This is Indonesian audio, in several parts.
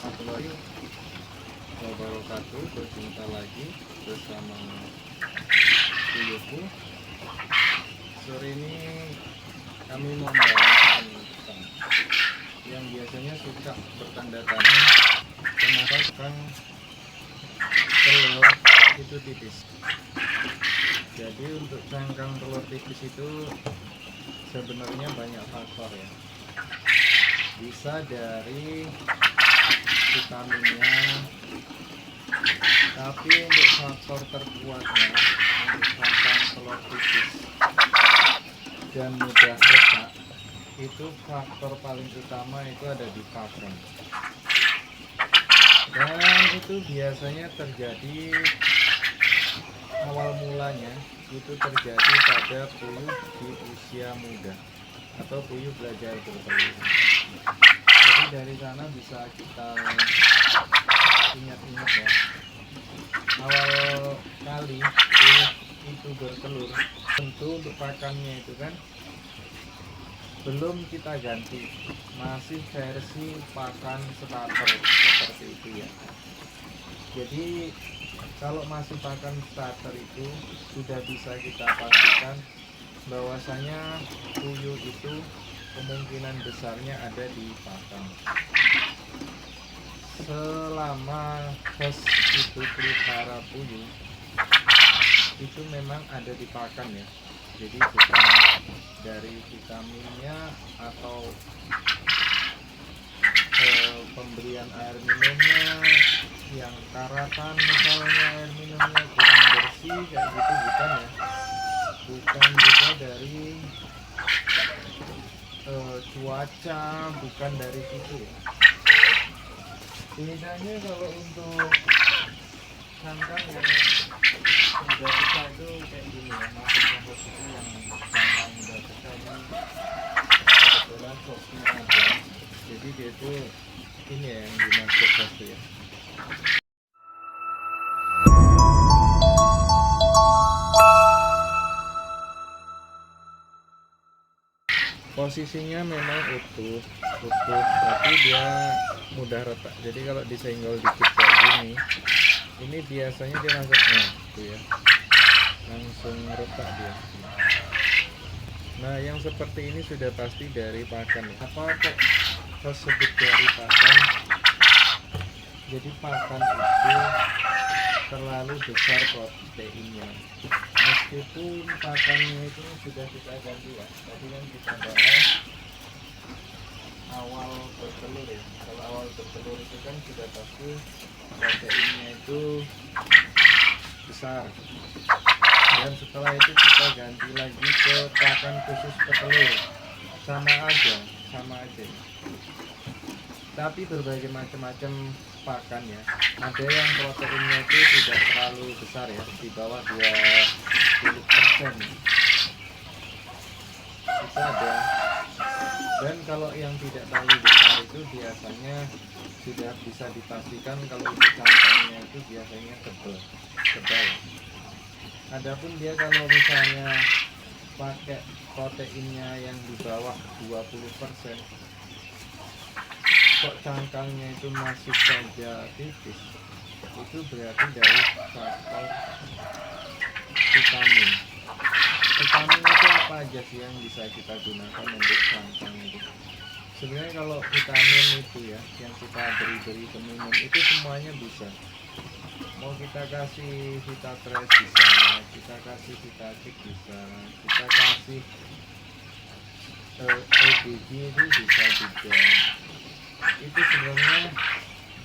warahmatullahi wabarakatuh. Berjumpa lagi bersama Tuyuku. Sore ini kami membahas tentang yang biasanya suka bertanda tanya kenapa sekarang telur itu tipis. Jadi untuk cangkang telur tipis itu sebenarnya banyak faktor ya. Bisa dari vitaminnya, tapi untuk faktor terkuatnya untuk cangkang telur tipis dan mudah retak itu faktor paling utama itu ada di pakan, dan itu biasanya terjadi awal mulanya itu terjadi pada puyuh di usia muda atau puyuh belajar bertelur. Jadi dari sana bisa kita ingat-ingat ya, awal kali puyuh itu bertelur, tentu untuk pakannya itu kan belum kita ganti, masih versi pakan starter seperti itu ya. Jadi kalau masih pakan starter itu sudah bisa kita pastikan bahwasanya puyuh itu kemungkinan besarnya ada di pakan. Selama host itu pelihara puyuh itu memang ada di pakan ya. Jadi bukan dari vitaminnya atau pemberian air minumnya yang karatan, misalnya air minumnya kurang bersih kayak gitu, bukan ya. Bukan juga dari cuaca, bukan dari situ ya. Bedanya kalau untuk cangkang yang udah pecah itu kayak gini ya, maksudnya host itu yang cangkang udah pecah ini kebetulan hostnya ada, jadi dia itu ini ya yang dimaksud host ya. Posisinya memang utuh, tapi dia mudah retak. Jadi kalau disenggol dikit kayak gini, ini biasanya dia langsung tuh ya, langsung retak dia. Nah yang seperti ini sudah pasti dari pakan. Apa kok tersebut dari pakan? Jadi pakan itu terlalu besar proteinnya. Meskipun pakannya itu sudah kita ganti ya, tadi kan kita bahas awal bertelur ya. Kalau awal bertelur itu kan sudah pasti proteinnya itu besar, dan setelah itu kita ganti lagi ke pakan khusus petelur, sama aja. Tapi berbagai macam-macam pakan ya, ada yang proteinnya itu tidak terlalu besar ya, di bawah 20% itu ada. Dan kalau yang tidak terlalu besar itu biasanya sudah bisa dipastikan kalau itu cangkangnya itu biasanya tebal. Adapun dia kalau misalnya pakai proteinnya yang di bawah 20%, kok cangkangnya itu masih saja tipis, itu berarti dari faktor vitamin. Vitamin itu apa aja sih yang bisa kita gunakan untuk cangkang itu? Sebenarnya kalau vitamin itu ya, yang kita beri ke minum itu semuanya bisa. Mau kita kasih Vitatres bisa, kita kasih Vitacik bisa, kita kasih EBG itu bisa juga. Itu sebenarnya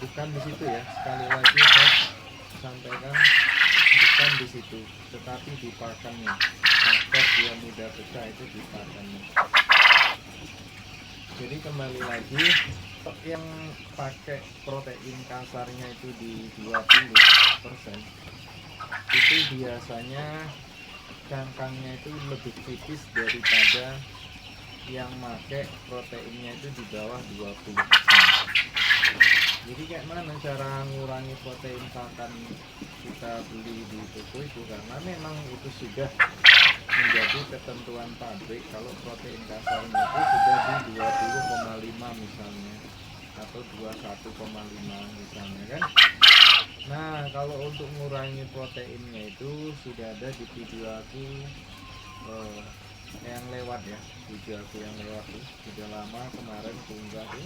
bukan di situ ya, sekali lagi saya sampaikan, bukan di situ, tetapi di pakannya. Faktor dia mudah pecah itu di pakannya. Jadi kembali lagi, yang pakai protein kasarnya itu di 20%, itu biasanya cangkangnya itu lebih tipis daripada yang pakai proteinnya itu di bawah 20%. Jadi kayak mana cara ngurangi protein pakan kita beli di toko itu, karena memang itu sudah menjadi ketentuan pabrik kalau protein kasarnya itu sudah di 20,5 misalnya. atau 21,5 misalnya kan. Nah kalau untuk mengurangi proteinnya itu sudah ada di video aku yang lewat ya, video aku yang lewat tuh, video lama kemarin unggah tuh.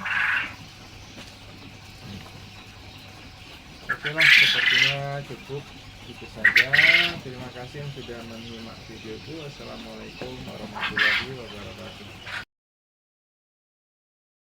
Oke lah, sepertinya cukup itu saja. Terima kasih yang sudah menyimak video itu. Assalamualaikum warahmatullahi wabarakatuh.